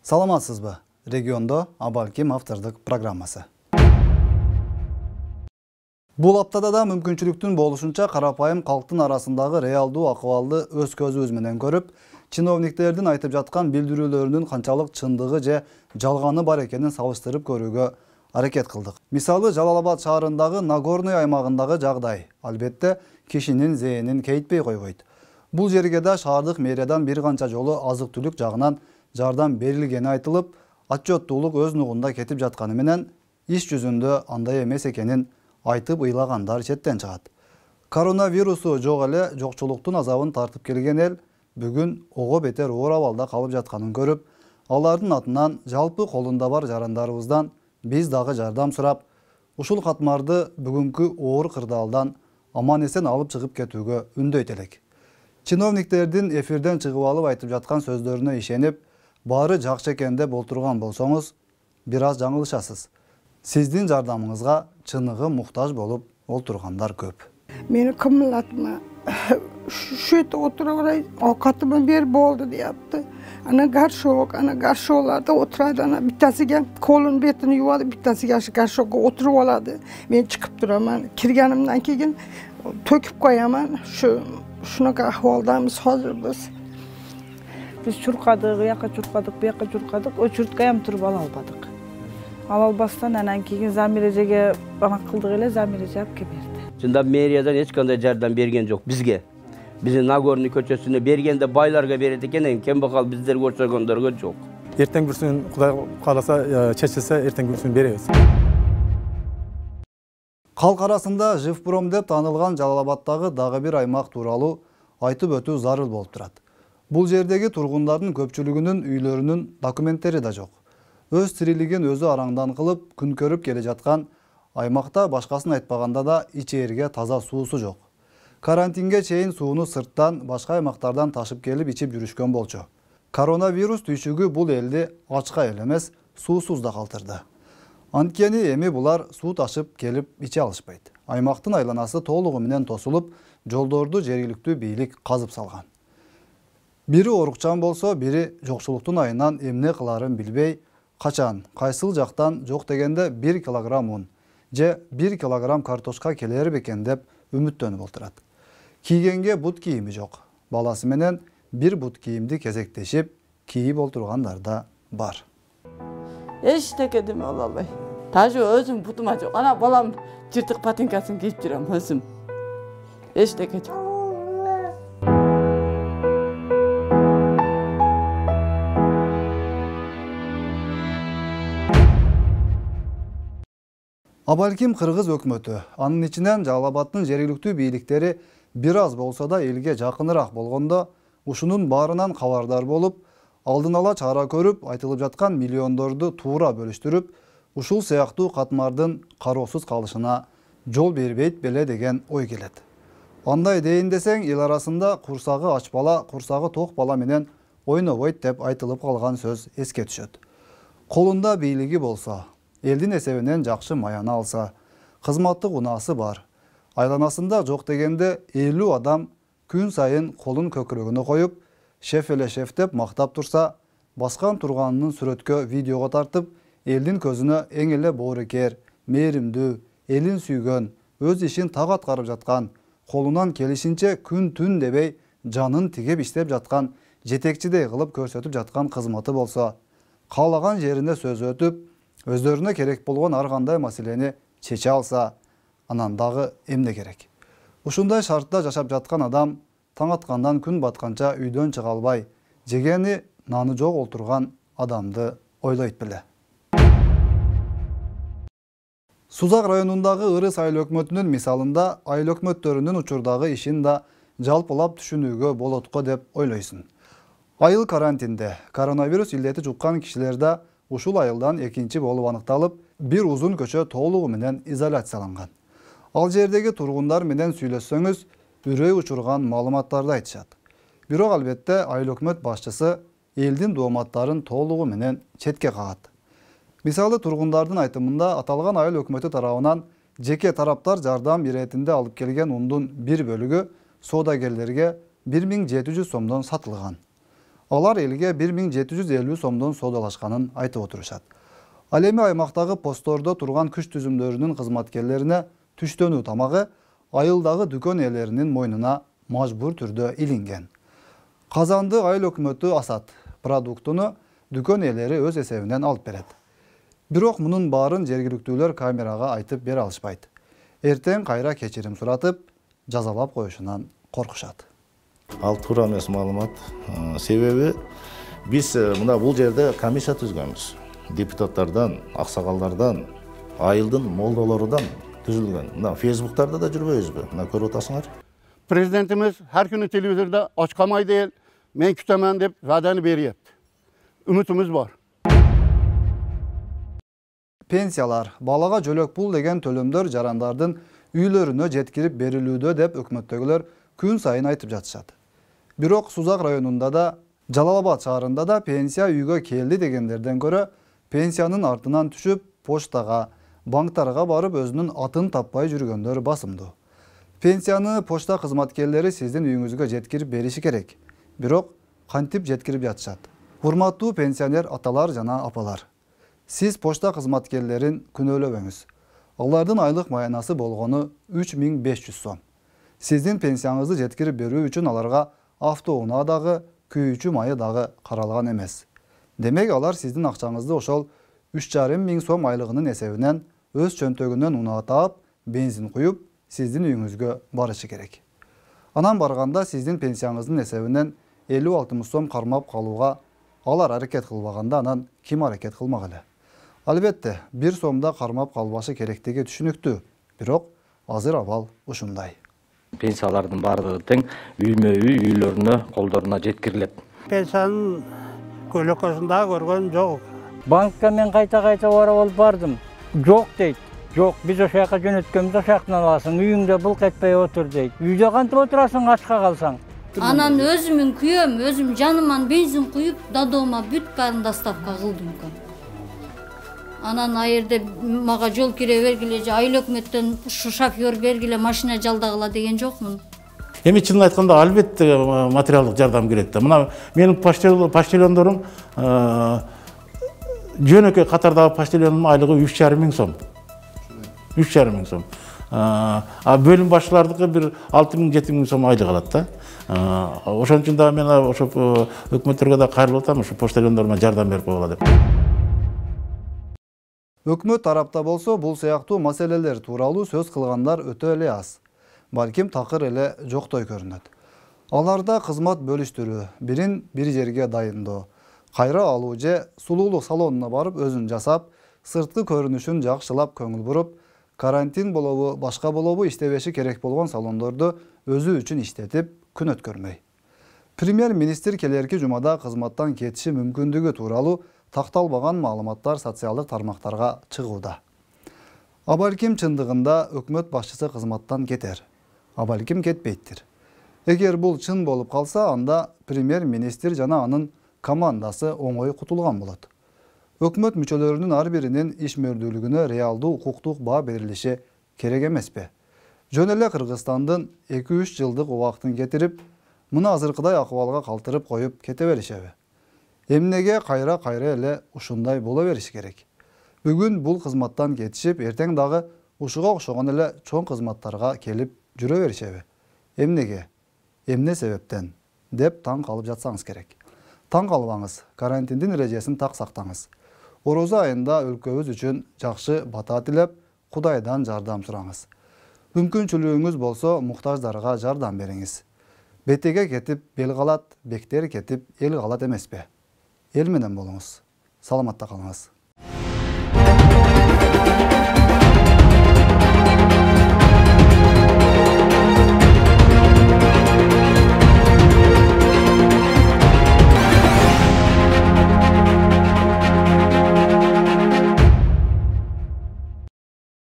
Саламатсызбы? Региондо Абалким автордук программасы. Бул аптада да мүмкүнчүлүктүн болушунча карапайым калктын арасындагы реалдуу акыбалды өз көзүбүз менен көрүп, чиновниктердин айтып жаткан билдирүүлөрүнүн канчалык чындыгы же жалганы бар экенин салыштырып көрүүгө аракет кылдык. Мисалы, Жалал-Абад шаарындагы Нагорный аймагындагы жагдай албетте кишинин зээнин кейтпей койбойт. Бул жерге да шаардык мэриядан бир канча жолу азык-түлүк жагынан жардам берилгени айтылып, отчеттуулук өз нугунда кетип жатканы менен иш жүзүндө андай эмес экенин айтып ыйлагандар четтен чыгат. Коронавирусу жок эле жокчулуктун азабын тартып келген эл бүгүн ого бетер оор абалда калып жатканын көрүп, алардын атынан жалпы колунда бар жарандарыбыздан биз дагы жардам сурап, ушул катмарды бүгүнкү оор кырдаалдан аман-эсен алып чыгып кетүүгө үндөйт элек. Чиновниктердин эфирден чыгып алып айтып жаткан сөздөрүнө ишенип, баары жакшы экен деп олтурган болсоңуз, бир аз жаңылышасыз. Сиздин жардамыңызга чыныгы муктаж болуп олтургандар көп. Мени кымылдатма. Şu yerде otura baray, avukatımın bir boldu deyaptı. Ana garşolarda oturaydı. Ana bittasiga kolun betini yuvadı, bittasiga şu garşoga oturup oladı. Men çıkıp duraman. Kirganimdan keyin töküp koyaman. Şunaqa ahvaldamiz hozirmiz. Biz çurkadık, yaka çurkadık, bu yaka çurkadık. O çurtkaya hem turup alalbadık. Alalbastan anan keyin Zamirecege bana kıldık ele Zamirece hep keberdi. Şimdi meriyadan hiç kanday jardan bergen yok bizge. Bizi Nagorny köçesine bergende baylarga beredi eken kembakal bizler görsegenlerge yok. Erten gürsün Kuday kalasa çeçilse erten gürsün berебиз. Калк арасында Живпром деп таанылган Жалал-Абадтагы дагы бир аймак тууралуу айтып өтүү зарыл болуп турат. Бул жердеги тургундардын көпчүлүгүнүн үйлөрүнүн документтери да жок. Өз тирилигин өзү араңдан кылып күн көрүп келе жаткан аймакта башкасын айтпаганда да ичээрге таза суусу жок. Карантинге чейин сууну сырттан, башка аймактардан ташып келип ичип жүрүшкөн болчу. Коронавирус түйшүгү бул элди ачка эле эмес, суусуз да калтырды. Анткени эми булар суу ташып келип иче алышпайт. Аймактын айланасы толугу менен тосулуп, жолдорду жергиликтүү бийлик казып салган. Бири орукчан болсо, бири жокчулуктун айынан эмне кыларын билбей, качан, кайсыл жактан жок дегенде 1 килограмм un же 1 килограмм картошка келер бекен деп үмүттөнүп отурат. Кийгенге бут кийими жок. Баласы менен бир бут кийимди кезектешип, кийип отургандар да бар. Эчтеке деме боло албай. Тажы өзүм бутума жок. Ана балам жыртык ботинкасын кийип жүрөм өзүм. Эчтеке жок. Абалким Кыргыз өкмөтү, анын ичинен Жалал-Абадтын жергиликтүү бийликтери бир аз болсо да элге жакыныраак болгондо, ушунун баарынан кабардар болуп, алдын ала чара көрүп, айтылып жаткан миллиондорду туура бөлүштүрүп, ушул сыяктуу катмардын кароосуз калышына жол бербейт беле деген ой келет. Андай дейин десең, эл арасында курсагы ач бала, курсагы ток бала менен ойнобойт деп айтылып калган сөз эске түшөт. Колунда бийлиги болсо, элдин эсебинен жакшы маяна алса, кызматтык унаасы бар. Айланасында жок дегенде 50 адам күн сайын колун көкүрөгүнө коюп, шеф эле шеф деп мактап турса, баскан турганынын сүрөткө, видеого тартып, элдин көзүнө эң эле боорукер, мээримдүү, элин сүйгөн, өз ишин так аткарып жаткан, колунан келишинче күн түн дебей жанын тигеп иштеп жаткан, жетекчидей кылып көрсөтүп жаткан кызматы болсо, каалаган жерине сөз өтүп, өздөрүнө керек болгон ар кандай маселени чече алса, анан дагы эмне керек? Ушундай шартта жашап жаткан адам таң аткандан күн батканча үйдөн чыга албай, жегени наны жок олтурган адамды ойлойт беле. Сузак районундагы Ырыс айыл өкмөтүнүн мисалында айыл өкмөттөрүнүн учурдагы ишин да жалпылап түшүнүүгө болот го деп ойлойсуң. Айыл карантинде коронавирус илдети жуккан кишилер да ушул айылдан экинчи болуп аныкталып, бир узун көчө толугу менен изоляцияланган. Ал жердеги тургундар менен сүйлөшсөңүз, үрөй учурган маалыматтарды айтышат. Бирок албетте айыл өкмөт башчысы элдин дооматтарын толугу менен четке кагат. Мисалы, тургундардын айтымында аталган айыл өкмөтү тарабынан жеке тараптар жардам иретинде алып келген ундун бир бөлүгү соодагерлерге 1700 сомдон сатылган. Алар элге 1750 сомдон содалашканын айтып отурушат. Ал эми аймактагы посттордо турган күч түзүмдөрүнүн кызматкерлерине түштөнүү тамагы айылдагы дүкөн ээлеринин мойнуна мажбур түрдө илинген. Казанды айыл өкмөтү асат, продуктуну дүкөн ээлери өз эсебинен алып берет. Бирок мунун баарын жергиликтүүлөр камерага айтып бере алышпайт. Эртең кайра кечирим суратып, жазалап коюшунан коркушат. Ал туура эмес маалымат. Себеби биз мына бул жерде комиссия түзгөнбүз. Депутаттардан, аксагалдардан, айылдын молдолорунан түзүлгөн. Мына Facebooktарда да жүрбөйбүзбү? Мына көрүп атасыңар. Prezidentimiz her gün televizyonda açıklamayı değil, men kütemen deyip vadeni beriyet. Ümitimiz var. Пенсиялар, балага жөлөк пул деген төлөмдөр жарандардын үйлөрүнө жеткирип берилүүдө деп өкмөттөгүлөр күн сайын айтып жатышат. Бирок Сузак районунда да, Жалал-Абад шаарында да пенсия үйгө келди дегендерден көрө, пенсиянын артынан түшүп, поштага, банктарга барып өзүнүн атын таппай жүргөндөр басымдуу. Пенсияны почта кызматкерлери сиздин үйүңүзгө жеткирип бериши керек. Бирок кантип жеткирип жатышат? Урматтуу пенсионер аталар жана апалар. Сиз почта кызматкерлерин күнөөлөбөңүз. Алардын айлык маянасы болгону 3500 сом. Сиздин пенсияңызды жеткирип берүү үчүн аларга автоунаа дагы, күйүүчү майы дагы каралган эмес. Демек алар сиздин акчаңызды ошол 3500 сом айлыгынын эсебинен өз чөнтөгүнөн унаа таап, бензин куюп, сиздин үйүңүзгө барышы керек. Анан барганда сиздин пенсияңыздын эсебинен 50-60 сом кармап калууга алар аракет кылбаганда анан ким аракет кылмак эле? Албетте, 1 сомда кармап калбашы керектиги түшүнүктүү, бирок азыр абал ушундай. Пенсиялардын бардыгы тең үймө-үй үйлөрүнө, колдоруна жеткирилет. Пенсиянын көлөкөсүндө көргөн жок. Банкка мен кайта-кайта барып бардым. Жок дейт. Жок, биз ошол жака жөнөткөнбүз, ошол жактан аласың, үйүңдө булк этпей отур дейт. Үйдө кантип отурасың ачка калсаң? Анан өзүмүн күйөөм, өзүм жаныман бензин куюп, дадоома бүт баарын доставка кылдым. Анан айырда мага жол кире бергиле, айыл өкмөттөн шофёр бергиле, машина жалдагыла деген жокмун. Эми чынын айтканда албетте материалдык жардам керек да. Мына менин почтальондорум жөнөкөй катардагы почтальондун айлыгы 3500 сом. 3500 сом. Бөлүм башчылардыкы бир 6000-7000 сом айлык алат да. Ошон үчүн да мен ошо өкмөттөргө да кайрылып атам, ошо почтальондорума жардам берип койгула деп. Өкмөт тарапта болсо бул сыяктуу маселелер тууралуу сөз кылгандар өтө эле аз. Балким такыр эле жоктой көрүнөт. Аларда кызмат бөлүштүрүү, бирин бир жерге дайындоо, кайра алуу же сулуулук салонуна барып өзүн жасап, сырткы көрүнүшүн жакшылап көңүл буруп, карантин болобу, башка болобу иштебеши керек болгон салондорду өзү үчүн иштетип, күн өткөрмөй. Премьер-министр келерки жумада кызматтан кетиши мүмкүндүгү тууралуу такталбаган маалыматтар социалдык тармактарга чыгууда. Абалким чындыгында өкмөт башчысы кызматтан кетер. Абалким кетпейттир. Эгер бул чын болуп калса, анда премьер-министр жана анын командасы оңой кутулган болот. Өкмөт мүчөлөрүнүн ар биринин ишмердүүлүгүнө реалдуу укуктук баа берилиши керек эмеспи? Жөн эле Кыргызстандын 2-3 жылдык убактын кетирип, мына азыркыдай акыбалга калтырып коюп кете беришеби? Эмнеге кайра эле ушундай боло бериши керек? Бүгүн бул кызматтан кетишип, эртең дагы ушуга окшогон эле чоң кызматтарга келип жүрө беришеби? Эмнеге? Эмне себептен? Деп таң калып жатсаңыз керек. Таң калбаңыз, карантиндин эрежесин так сактаңыз. Орозо айында өлкөбүз үчүн жакшы бата тилеп, Кудайдан жардам сураңыз. Мүмкүнчүлүгүңүз болсо муктаждарга жардам бериңиз. Бетеге кетип бел калат, бектер кетип эл калат эмеспи? Эл менен болуңуз. Саламатта калыңыз.